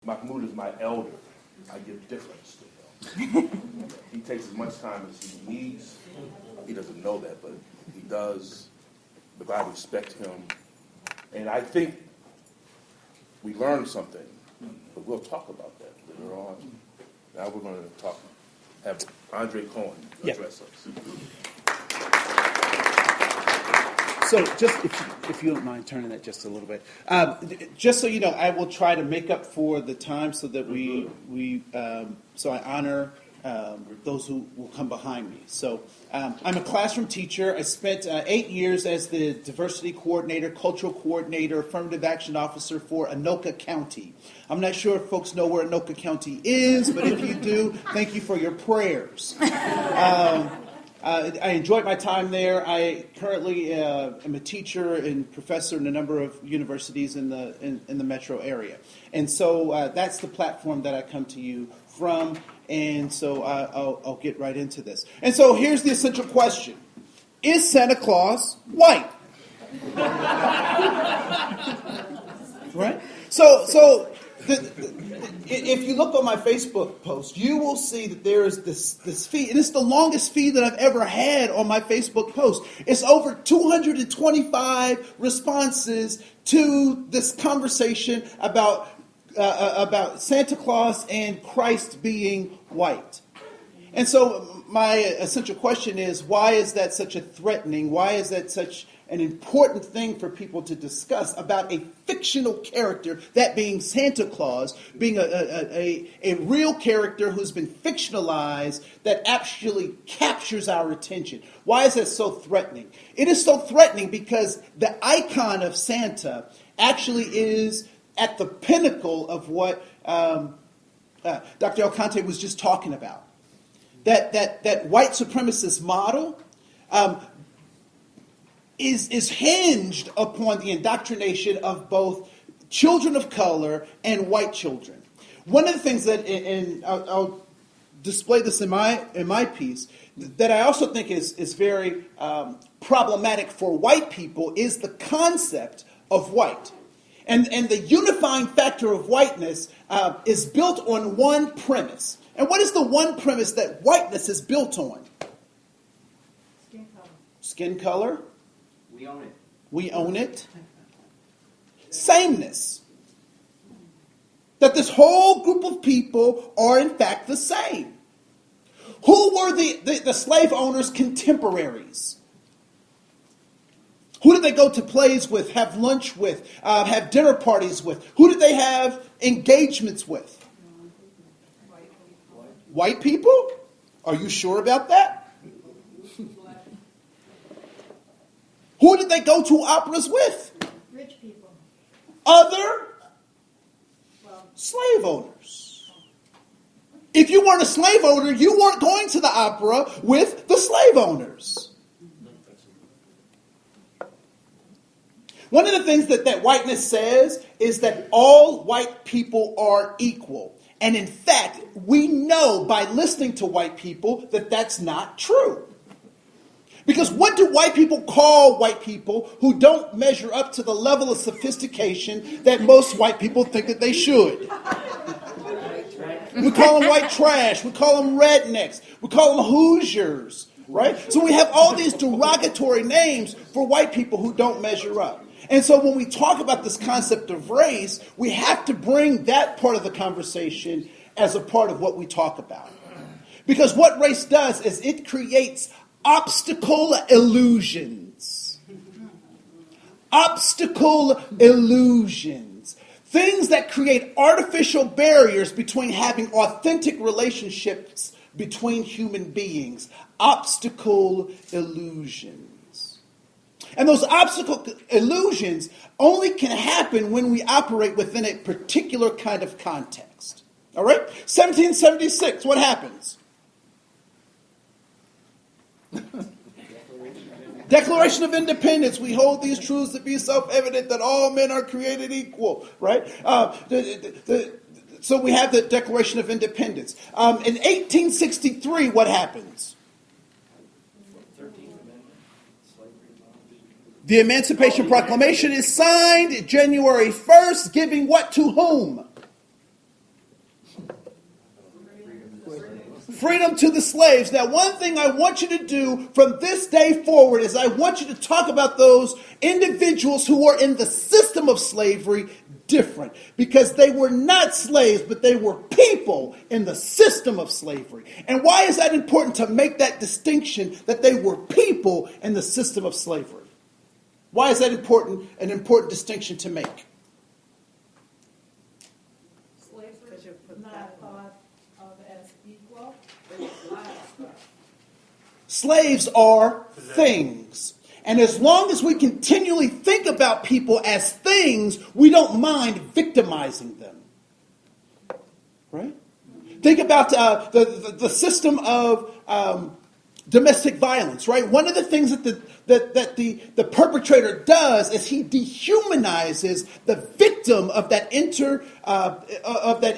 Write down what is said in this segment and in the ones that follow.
Mahmoud is my elder. I give difference to him. He takes as much time as he needs. He doesn't know that, but he does. But I respect him. And I think we learned something, but we'll talk about that later on. Now we're going to have Andre Cohen address us. So just if you don't mind turning that just a little bit, just so you know, I will try to make up for the time so that so I honor those who will come behind me. So I'm a classroom teacher. I spent 8 years as the diversity coordinator, cultural coordinator, affirmative action officer for Anoka County. I'm not sure if folks know where Anoka County is, but if you do, thank you for your prayers. I enjoyed my time there. I currently am a teacher and professor in a number of universities in the metro area. And so that's the platform that I come to you from. And so I'll get right into this. And so here's the essential question. Is Santa Claus white? Right? So if you look on my Facebook post, you will see that there is this feed, and it's the longest feed that I've ever had on my Facebook post. It's over 225 responses to this conversation about Santa Claus and Christ being white. And so my essential question is, why is that such a threatening? Why is that such an important thing for people to discuss about a fictional character, that being Santa Claus, being a real character who's been fictionalized that actually captures our attention? Why is that so threatening? It is so threatening because the icon of Santa actually is at the pinnacle of what Dr. El-Kati was just talking about. That white supremacist model is hinged upon the indoctrination of both children of color and white children. One of the things that, and I'll display this in my piece, that I also think is very problematic for white people is the concept of white. And the unifying factor of whiteness is built on one premise. And what is the one premise that whiteness is built on? Skin color. Skin color. We own it. We own it. Sameness. That this whole group of people are in fact the same. Who were the slave owners' contemporaries? Who did they go to plays with, have lunch with, have dinner parties with? Who did they have engagements with? White people? Are you sure about that? Who did they go to operas with? Rich people. Other slave owners. If you weren't a slave owner, you weren't going to the opera with the slave owners. One of the things that whiteness says is that all white people are equal. And in fact, we know by listening to white people that that's not true. Because what do white people call white people who don't measure up to the level of sophistication that most white people think that they should? We call them white trash. We call them rednecks. We call them Hoosiers, right? So we have all these derogatory names for white people who don't measure up. And so when we talk about this concept of race, we have to bring that part of the conversation as a part of what we talk about. Because what race does is it creates obstacle illusions. Obstacle illusions. Things that create artificial barriers between having authentic relationships between human beings. Obstacle illusions. And those obstacle illusions only can happen when we operate within a particular kind of context. All right? 1776, what happens? Declaration of Independence. We hold these truths to be self-evident that all men are created equal. Right? So we have the Declaration of Independence. In 1863, what happens? The Emancipation Proclamation is signed January 1st, giving what to whom? Freedom to the slaves. Now, one thing I want you to do from this day forward is I want you to talk about those individuals who were in the system of slavery different, because they were not slaves, but they were people in the system of slavery. And why is that important to make that distinction that they were people in the system of slavery? Why is that important? An important distinction to make. Slaves were not thought of as equal. Slaves are things. And as long as we continually think about people as things, we don't mind victimizing them. Right? Think about the system of domestic violence, right? One of the things that the perpetrator does is he dehumanizes the victim of that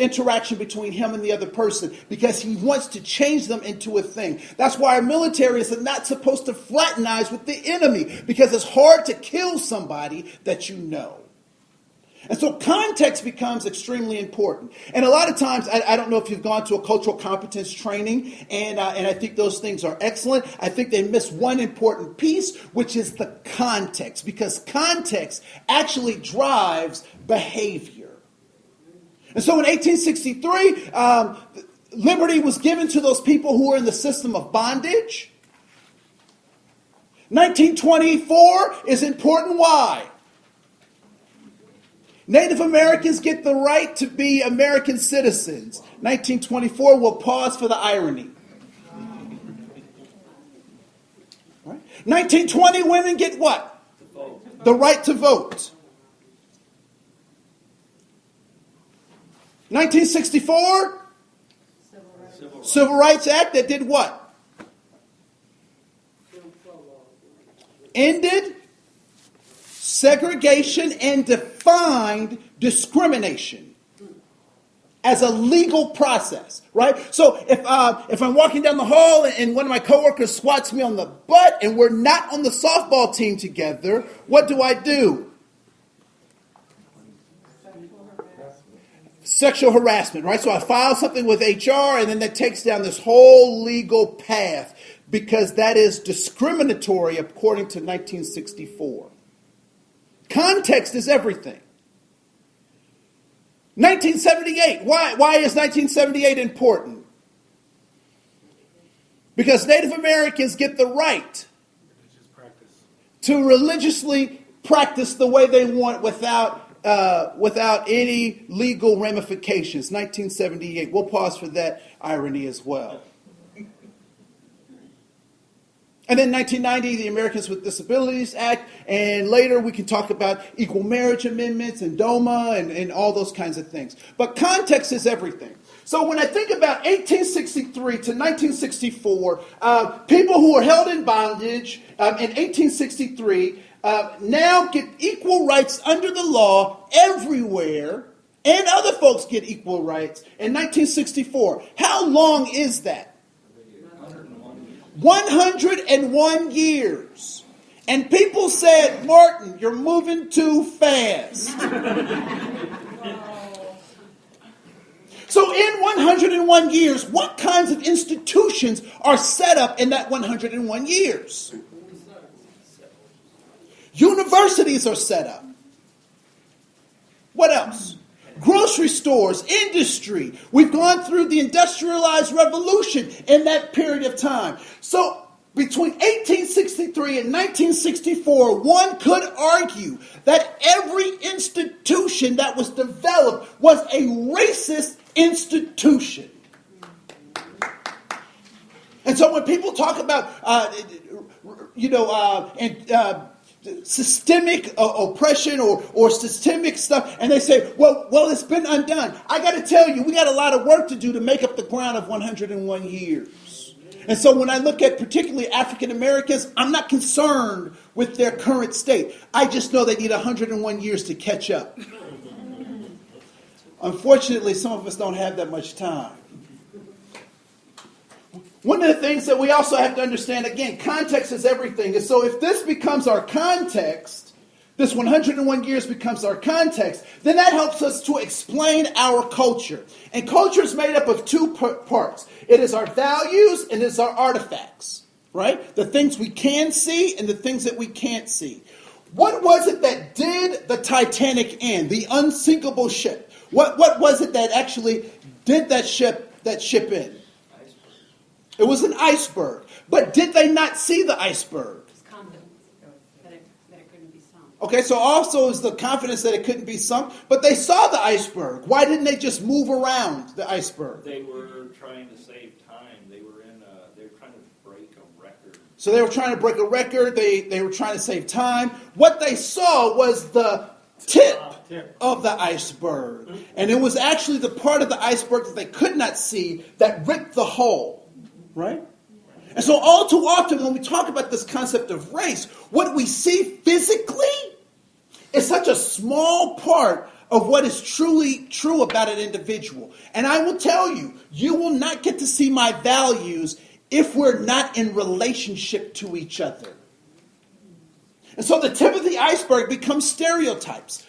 interaction between him and the other person, because he wants to change them into a thing. That's why our military is not supposed to fraternize with the enemy, because it's hard to kill somebody that you know. And so context becomes extremely important. And a lot of times, I don't know if you've gone to a cultural competence training, and I think those things are excellent. I think they miss one important piece, which is the context, because context actually drives behavior. And so in 1863, liberty was given to those people who were in the system of bondage. 1924 is important. Why? Native Americans get the right to be American citizens. 1924, we'll pause for the irony. Right? 1920, women get what? The right to vote. 1964, Civil Rights Act that did what? Ended segregation and defined discrimination as a legal process, right? So if I'm walking down the hall and one of my coworkers swats me on the butt and we're not on the softball team together, what do? Sexual harassment, right? So I file something with HR, and then that takes down this whole legal path, because that is discriminatory according to 1964. Context is everything. 1978. Why is 1978 important? Because Native Americans get the right to religiously practice the way they want without any legal ramifications. 1978. We'll pause for that irony as well. And then 1990, the Americans with Disabilities Act, and later we can talk about equal marriage amendments and DOMA and all those kinds of things. But context is everything. So when I think about 1863 to 1964, people who were held in bondage in 1863 now get equal rights under the law everywhere, and other folks get equal rights in 1964. How long is that? 101 years. And people said, Martin, you're moving too fast. So in 101 years, what kinds of institutions are set up in that 101 years? Universities are set up. What else? Grocery stores, industry. We've gone through the industrialized revolution in that period of time. So between 1863 and 1964, one could argue that every institution that was developed was a racist institution. And so when people talk about, systemic oppression or systemic stuff, and they say, well, it's been undone. I got to tell you, we got a lot of work to do to make up the ground of 101 years. And so when I look at particularly African Americans, I'm not concerned with their current state. I just know they need 101 years to catch up. Unfortunately, some of us don't have that much time. One of the things that we also have to understand, again, context is everything. And so if this becomes our context, this 101 years becomes our context, then that helps us to explain our culture. And culture is made up of two parts. It is our values and it is our artifacts, right? The things we can see and the things that we can't see. What was it that did the Titanic in, the unsinkable ship? What was it that actually did that ship in? It was an iceberg. But did they not see the iceberg? Okay, so also is the confidence that it couldn't be sunk, but they saw the iceberg. Why didn't they just move around the iceberg? They were trying to save time. They were trying to break a record. So they were trying to break a record. They were trying to save time. What they saw was the tip of the iceberg. And it was actually the part of the iceberg that they could not see that ripped the hole, right? And so all too often when we talk about this concept of race, what we see physically is such a small part of what is truly true about an individual. And I will tell you, you will not get to see my values if we're not in relationship to each other. And so the tip of the iceberg becomes stereotypes.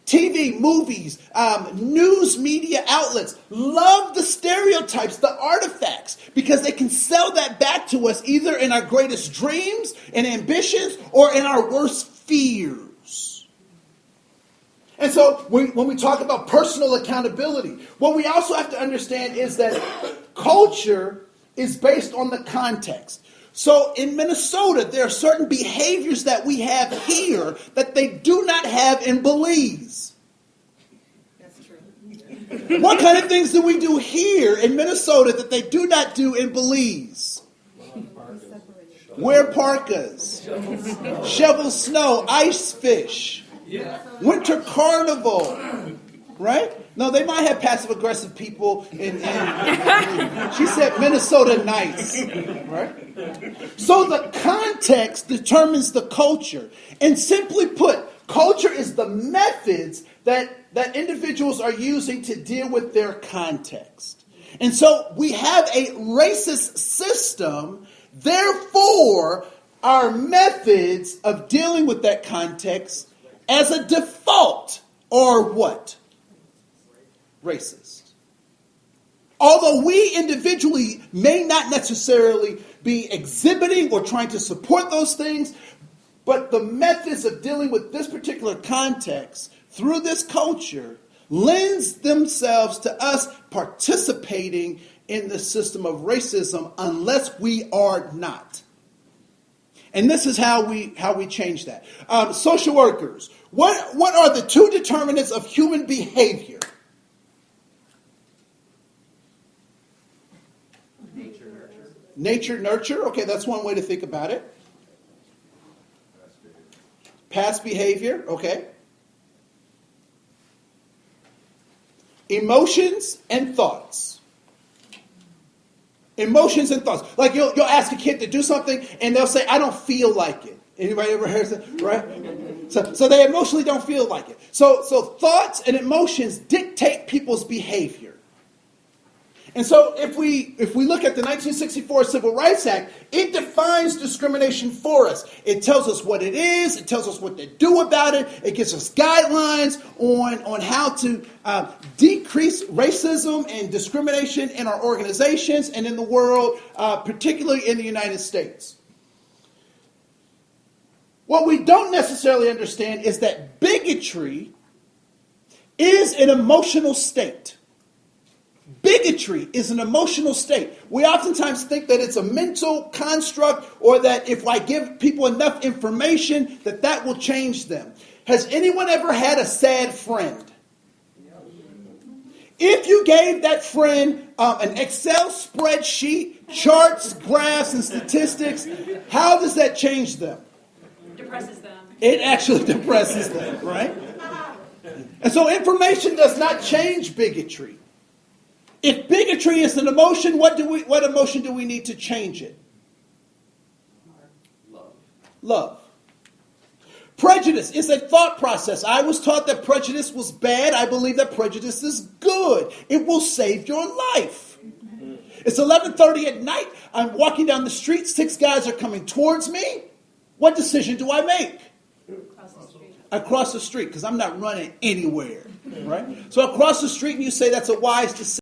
TV, movies, news media outlets love the stereotypes, the artifacts, because they can sell that back to us either in our greatest dreams and ambitions or in our worst fears. And so when we talk about personal accountability, what we also have to understand is that culture is based on the context. So in Minnesota, there are certain behaviors that we have here that they do not have in Belize. That's true. What kind of things do we do here in Minnesota that they do not do in Belize? Wear parkas, shovel snow, ice fish, winter carnival, right? No, they might have passive-aggressive people in she said Minnesota nice, right? So the context determines the culture. And simply put, culture is the methods that individuals are using to deal with their context. And so we have a racist system, therefore our methods of dealing with that context as a default are what? Racist. Although we individually may not necessarily be exhibiting or trying to support those things, but the methods of dealing with this particular context through this culture lends themselves to us participating in the system of racism unless we are not. And this is how we change that. Social workers. What are the two determinants of human behavior? Nature, nurture. Okay, that's one way to think about it. Past behavior. Okay. Emotions and thoughts. Emotions and thoughts. Like you'll ask a kid to do something and they'll say, I don't feel like it. Anybody ever heard that? Right? So they emotionally don't feel like it. So thoughts and emotions dictate people's behavior. And so if we look at the 1964 Civil Rights Act, it defines discrimination for us. It tells us what it is. It tells us what to do about it. It gives us guidelines on how to decrease racism and discrimination in our organizations and in the world, particularly in the United States. What we don't necessarily understand is that bigotry is an emotional state. Bigotry is an emotional state. We oftentimes think that it's a mental construct or that if I give people enough information that will change them. Has anyone ever had a sad friend? If you gave that friend an Excel spreadsheet, charts, graphs, and statistics, how does that change them? Depresses them. It actually depresses them, right? And so information does not change bigotry. If bigotry is an emotion, what emotion do we need to change it? Love. Prejudice is a thought process. I was taught that prejudice was bad. I believe that prejudice is good. It will save your life. It's 11:30 at night. I'm walking down the street. 6 guys are coming towards me. What decision do I make? I cross the street because I'm not running anywhere, right? So I cross the street and you say that's a wise decision.